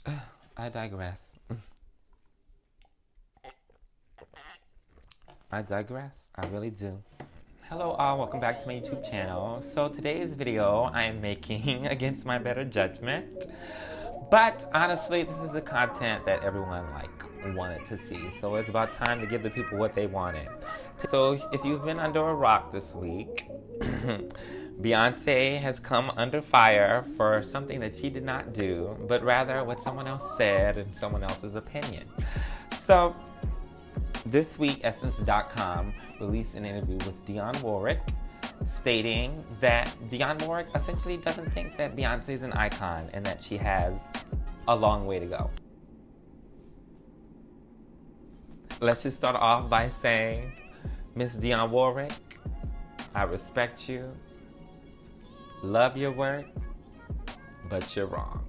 I digress. I digress. I really do. Hello all, welcome back to my YouTube channel. So today's video I am making against my better judgment. But honestly, this is the content that everyone wanted to see. So it's about time to give the people what they wanted. So if you've been under a rock this week, Beyonce has come under fire for something that she did not do, but rather what someone else said and someone else's opinion. So this week, Essence.com released an interview with Dionne Warwick, stating that Dionne Warwick essentially doesn't think that Beyonce is an icon and that she has a long way to go. Let's just start off by saying, Miss Dionne Warwick, I respect you, love your work, but you're wrong.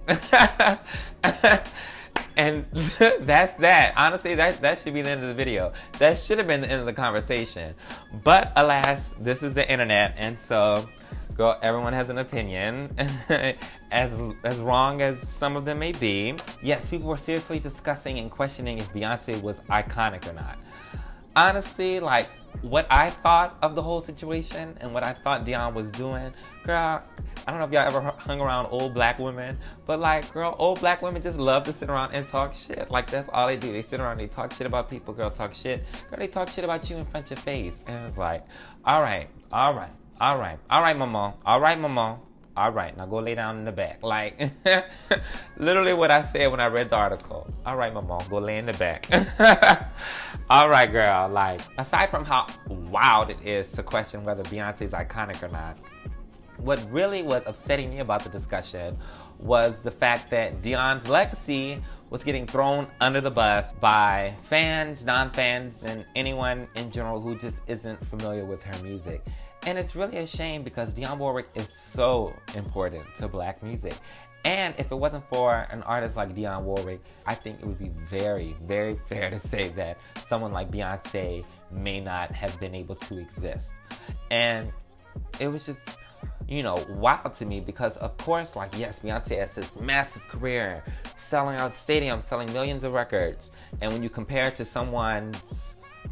And that's that. Honestly, that should be the end of the video. That should have been the end of the conversation. But alas, this is the internet, and so, girl, everyone has an opinion. as wrong as some of them may be. Yes, people were seriously discussing and questioning if Beyonce was iconic or not. Honestly, what I thought of the whole situation and what I thought Dionne was doing, girl, I don't know if y'all ever hung around old black women, but girl, old black women just love to sit around and talk shit. That's all they do. They sit around, they talk shit about people, girl, talk shit. Girl, they talk shit about you in front of your face. And it was like, all right, mama. All right, now go lay down in the back. Literally what I said when I read the article. All right, mama, go lay in the back. All right, girl. Aside from how wild it is to question whether Beyonce is iconic or not, what really was upsetting me about the discussion was the fact that Dionne's legacy was getting thrown under the bus by fans, non-fans, and anyone in general who just isn't familiar with her music. And it's really a shame because Dionne Warwick is so important to black music. And if it wasn't for an artist like Dionne Warwick, I think it would be very, very fair to say that someone like Beyonce may not have been able to exist. And it was just, wild to me because, of course, yes, Beyonce has this massive career, selling out stadiums, selling millions of records. And when you compare it to someone's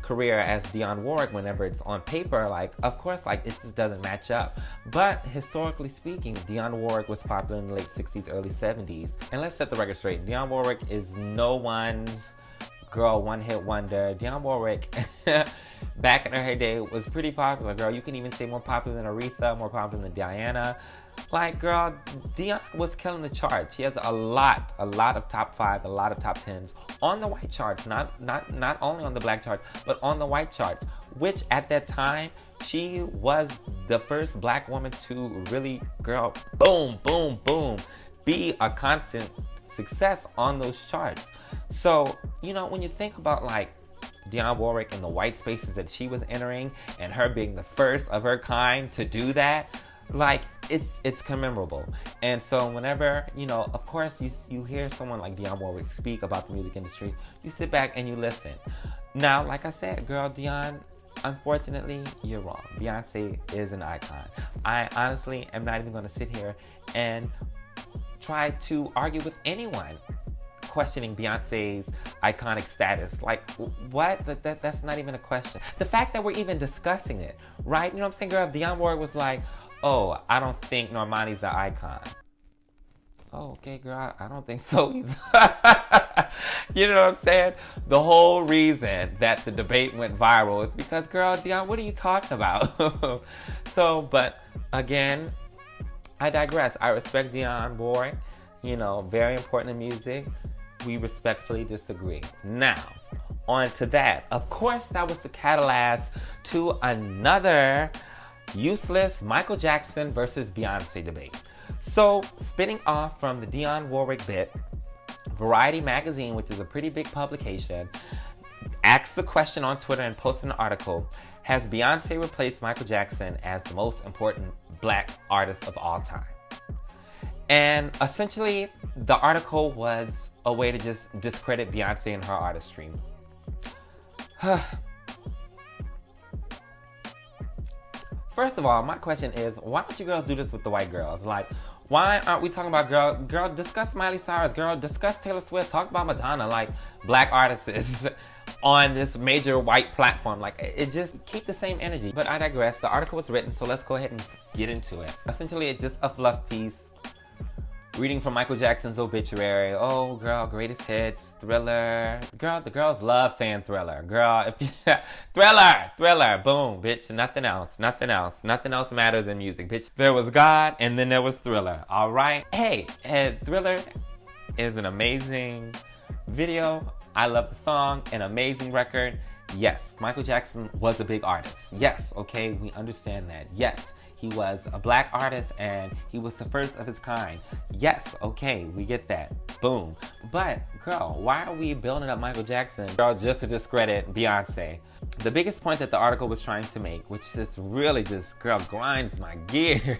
career as Dionne Warwick, whenever it's on paper, of course, it just doesn't match up. But historically speaking, Dionne Warwick was popular in the late 60s, early 70s. And let's set the record straight. Dionne Warwick is no one's girl, one-hit wonder. Dionne Warwick, back in her heyday, was pretty popular, girl. You can even say more popular than Aretha, more popular than Diana. Girl, Dionne was killing the charts. She has a lot of top 5, a lot of top 10s on the white charts, not only on the black charts, but on the white charts, which at that time, she was the first black woman to really, girl, boom, boom, boom, be a constant success on those charts. So, when you think about Dionne Warwick and the white spaces that she was entering and her being the first of her kind to do that, it's commemorable. And so whenever, of course you hear someone like Dionne Warwick speak about the music industry, you sit back and you listen. Now, like I said, girl, Dionne, unfortunately, you're wrong. Beyonce is an icon. I honestly am not even going to sit here and try to argue with anyone questioning Beyonce's iconic status. What? That's not even a question. The fact that we're even discussing it, right? You know what I'm saying, girl? If Dionne Warwick was like, oh, I don't think Normani's an icon. Oh, okay, girl, I don't think so either. You know what I'm saying? The whole reason that the debate went viral is because, girl, Dionne, what are you talking about? So, but again, I digress. I respect Dionne Warwick, very important in music. We respectfully disagree. Now, on to that. Of course, that was the catalyst to another useless Michael Jackson versus Beyonce debate. So, spinning off from the Dionne Warwick bit, Variety magazine, which is a pretty big publication, asked the question on Twitter and posted an article, has Beyonce replaced Michael Jackson as the most important black artist of all time? And essentially, the article was a way to just discredit Beyonce and her artistry. First of all, my question is, why don't you girls do this with the white girls? Why aren't we talking about girl, discuss Miley Cyrus, girl, discuss Taylor Swift, talk about Madonna, like black artists on this major white platform. Like, it just keep the same energy. But I digress. The article was written, so let's go ahead and get into it. Essentially, it's just a fluff piece. Reading from Michael Jackson's obituary. Oh, girl, greatest hits, Thriller. Girl, the girls love saying Thriller. Girl, if you, Thriller, boom, bitch, nothing else matters in music, bitch. There was God, and then there was Thriller, all right? Hey, Thriller is an amazing video. I love the song, an amazing record. Yes, Michael Jackson was a big artist. Yes, okay, we understand that. Yes. He was a black artist and he was the first of his kind. Yes, okay, we get that. Boom. But, girl, why are we building up Michael Jackson, girl, just to discredit Beyonce? The biggest point that the article was trying to make, which just really just, girl, grinds my gears.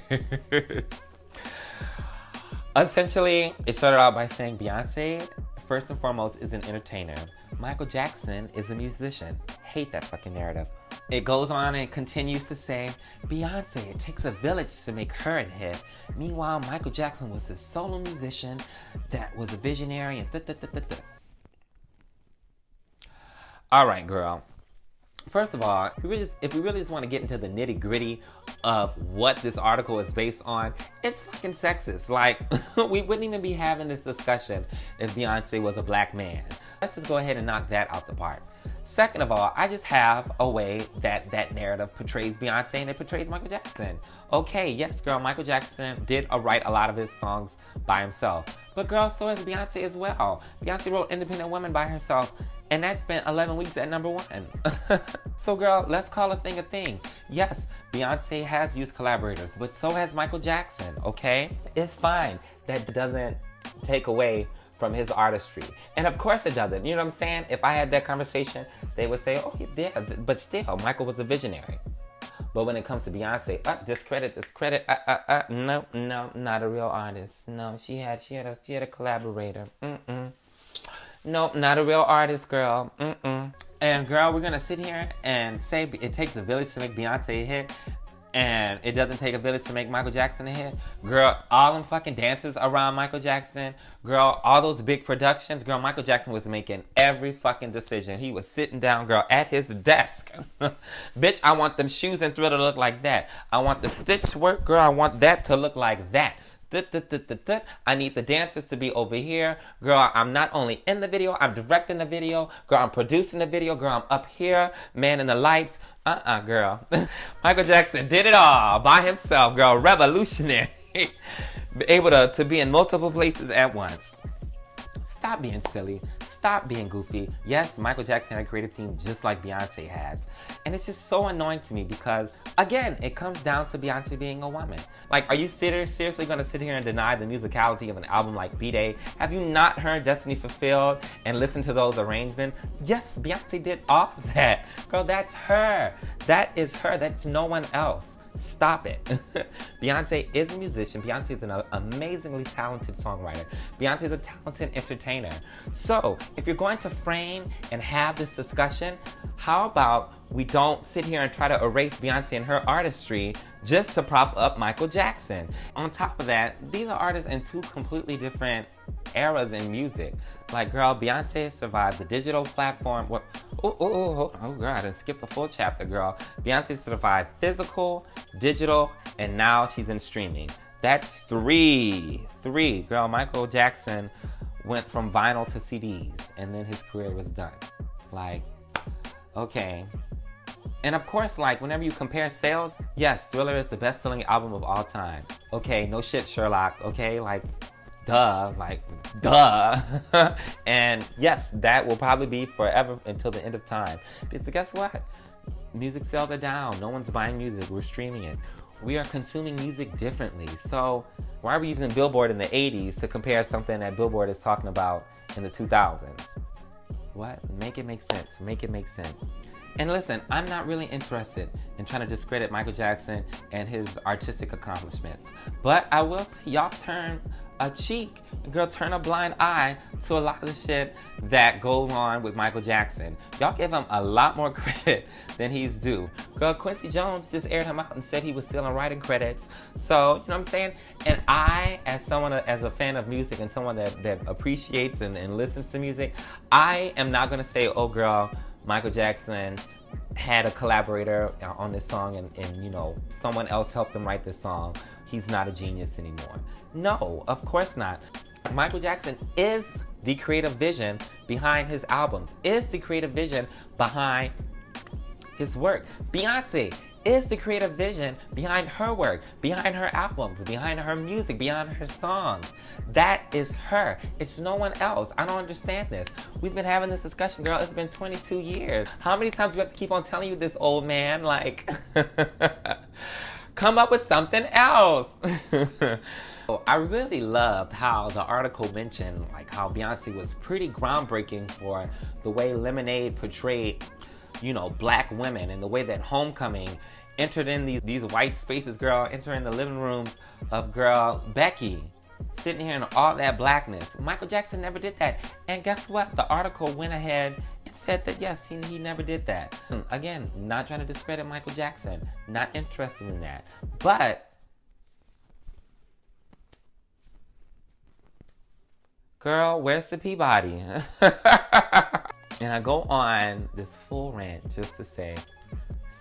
Essentially, it started out by saying Beyonce, first and foremost, is an entertainer. Michael Jackson is a musician. Hate that fucking narrative. It goes on and continues to say, Beyonce, it takes a village to make her a hit. Meanwhile, Michael Jackson was a solo musician that was a visionary and All right, girl. First of all, if we really just want to get into the nitty gritty of what this article is based on, it's fucking sexist. Like, we wouldn't even be having this discussion if Beyonce was a black man. Let's just go ahead and knock that out the park. Second of all, I just have a way that narrative portrays Beyonce and it portrays Michael Jackson. Okay, yes, girl, Michael Jackson did write a lot of his songs by himself. But girl, so has Beyonce as well. Beyonce wrote Independent Woman by herself, and that spent 11 weeks at #1. So girl, let's call a thing a thing. Yes, Beyonce has used collaborators, but so has Michael Jackson, okay? It's fine. That doesn't take away from his artistry. And of course it doesn't. You know what I'm saying? If I had that conversation, they would say, oh yeah, but still, Michael was a visionary. But when it comes to Beyonce, discredit, no, not a real artist. No, she had a collaborator. No, not a real artist, girl. And girl, we're gonna sit here and say it takes a village to make Beyonce a hit, and it doesn't take a village to make Michael Jackson a hit. Girl, all them fucking dances around Michael Jackson. Girl, all those big productions. Girl, Michael Jackson was making every fucking decision. He was sitting down, girl, at his desk. Bitch, I want them shoes and Thriller to look like that. I want the stitch work, girl, I want that to look like that. I need the dancers to be over here. Girl, I'm not only in the video, I'm directing the video. Girl, I'm producing the video. Girl, I'm up here, man in the lights. Girl. Michael Jackson did it all by himself, girl. Revolutionary. Able to be in multiple places at once. Stop being silly. Stop being goofy. Yes, Michael Jackson had a creative team just like Beyonce has. And it's just so annoying to me because, again, it comes down to Beyonce being a woman. Like, are you seriously going to sit here and deny the musicality of an album like B-Day? Have you not heard Destiny Fulfilled and listened to those arrangements? Yes, Beyonce did all of that. Girl, that's her. That is her. That's no one else. Stop it. Beyonce is a musician. Beyonce is an amazingly talented songwriter. Beyonce is a talented entertainer. So, if you're going to frame and have this discussion, how about we don't sit here and try to erase Beyonce and her artistry just to prop up Michael Jackson? On top of that, these are artists in two completely different eras in music. Like, girl, Beyonce survived the digital platform. Oh, girl, I didn't skip the full chapter, girl. Beyonce survived physical, digital, and now she's in streaming. That's three. Girl, Michael Jackson went from vinyl to CDs, and then his career was done. Like, okay. And of course, like, whenever you compare sales, yes, Thriller is the best-selling album of all time. Okay, no shit, Sherlock, okay? Like, duh. And yes, that will probably be forever until the end of time. Because guess what? Music sales are down. No one's buying music. We're streaming it. We are consuming music differently. So why are we using Billboard in the 80s to compare something that Billboard is talking about in the 2000s? What? Make it make sense. Make it make sense. And listen, I'm not really interested in trying to discredit Michael Jackson and his artistic accomplishments. But I will say, y'all turn a cheek. Girl, turn a blind eye to a lot of the shit that goes on with Michael Jackson. Y'all give him a lot more credit than he's due. Girl, Quincy Jones just aired him out and said he was still in writing credits. So, you know what I'm saying? And I, as someone, as a fan of music and someone that appreciates and listens to music, I am not gonna say, oh girl, Michael Jackson had a collaborator on this song and you know, someone else helped him write this song. He's not a genius anymore. No, of course not. Michael Jackson is the creative vision behind his albums, is the creative vision behind his work. Beyonce is the creative vision behind her work, behind her albums, behind her music, behind her songs. That is her. It's no one else. I don't understand this. We've been having this discussion, girl. It's been 22 years. How many times do we have to keep on telling you this, old man? Like, come up with something else. I really loved how the article mentioned like how Beyonce was pretty groundbreaking for the way Lemonade portrayed, you know, black women, and the way that Homecoming entered in these white spaces, girl, entering the living rooms of girl Becky, sitting here in all that blackness. Michael Jackson never did that. And guess what? The article went ahead and said that yes, he never did that. Again, not trying to discredit Michael Jackson, not interested in that. But girl, where's the Peabody? And I go on this full rant just to say,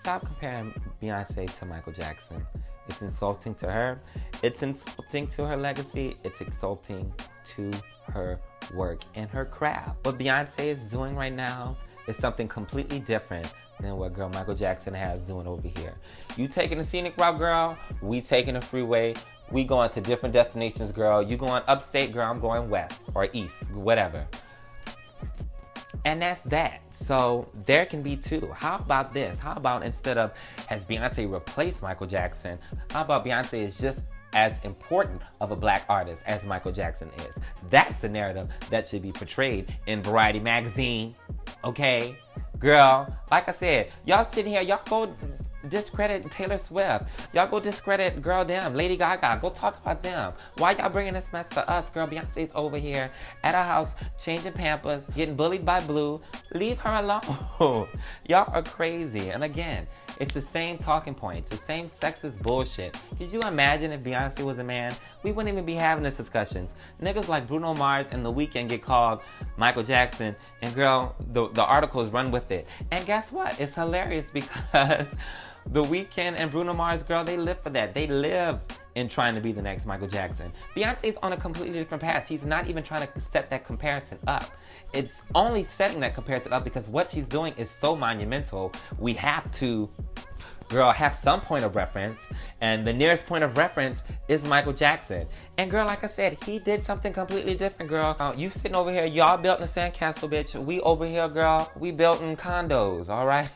stop comparing Beyonce to Michael Jackson. It's insulting to her. It's insulting to her legacy. It's insulting to her work and her craft. What Beyonce is doing right now is something completely different than what girl Michael Jackson has doing over here. You taking the scenic route, girl. We taking the freeway. We going to different destinations, girl. You going upstate, girl. I'm going west or east, whatever. And that's that. So there can be two. How about this? How about instead of has Beyonce replaced Michael Jackson, how about Beyonce is just as important of a black artist as Michael Jackson is? That's the narrative that should be portrayed in Variety magazine. Okay? Girl, like I said, y'all sitting here, y'all go discredit Taylor Swift. Y'all go discredit girl them, Lady Gaga. Go talk about them. Why y'all bringing this mess to us? Girl, Beyonce's over here at our house changing Pampers, getting bullied by Blue. Leave her alone. Y'all are crazy. And again, it's the same talking points, the same sexist bullshit. Could you imagine if Beyonce was a man? We wouldn't even be having this discussions. Niggas like Bruno Mars and The Weeknd get called Michael Jackson, and girl, the articles run with it. And guess what? It's hilarious because The Weeknd and Bruno Mars, girl, they live for that. They live in trying to be the next Michael Jackson. Beyonce's on a completely different path. She's not even trying to set that comparison up. It's only setting that comparison up because what she's doing is so monumental. We have to, girl, have some point of reference, and the nearest point of reference is Michael Jackson. And girl, like I said, he did something completely different, girl. You sitting over here, y'all built in a sandcastle, bitch. We over here, girl, we built in condos, all right?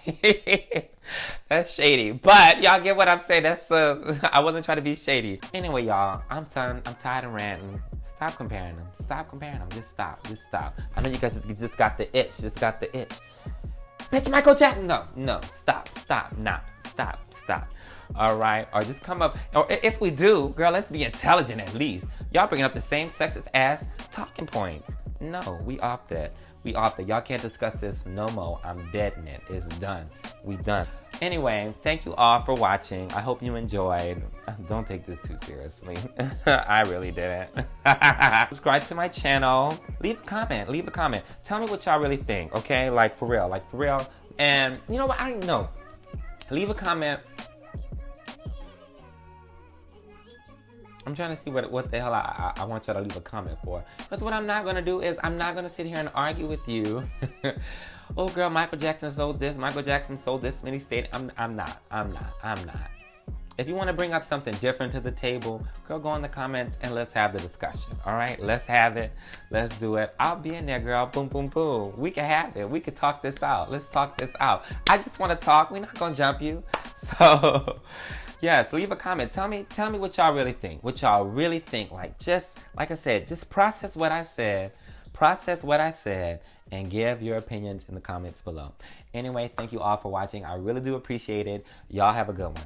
That's shady, but y'all get what I'm saying. That's I wasn't trying to be shady. Anyway, y'all, I'm tired of ranting. Stop comparing them. Stop comparing them. Just stop. Just stop. I know you guys just got the itch. Just got the itch. Bitch, Michael Jackson. No. Stop. Stop. All right. Or just come up. Or if we do, girl, let's be intelligent at least. Y'all bringing up the same sexist ass talking points. No, we off that. Y'all can't discuss this no more. I'm deading it. It's done. We done. Anyway, thank you all for watching. I hope you enjoyed. Don't take this too seriously. I really didn't. Subscribe to my channel. Leave a comment. Tell me what y'all really think, okay? Like for real. And you know what? I don't know. Leave a comment. I'm trying to see what the hell I want y'all to leave a comment for. Because what I'm not going to do is I'm not going to sit here and argue with you. Oh, girl, Michael Jackson sold this. Michael Jackson sold this many states. I'm not. If you want to bring up something different to the table, girl, go in the comments and let's have the discussion. All right? Let's have it. Let's do it. I'll be in there, girl. Boom, boom, boom. We can have it. We can talk this out. Let's talk this out. I just want to talk. We're not going to jump you. So, yes, leave a comment. Tell me what y'all really think. Like, just, like I said, just process what I said. And give your opinions in the comments below. Anyway, thank you all for watching. I really do appreciate it. Y'all have a good one.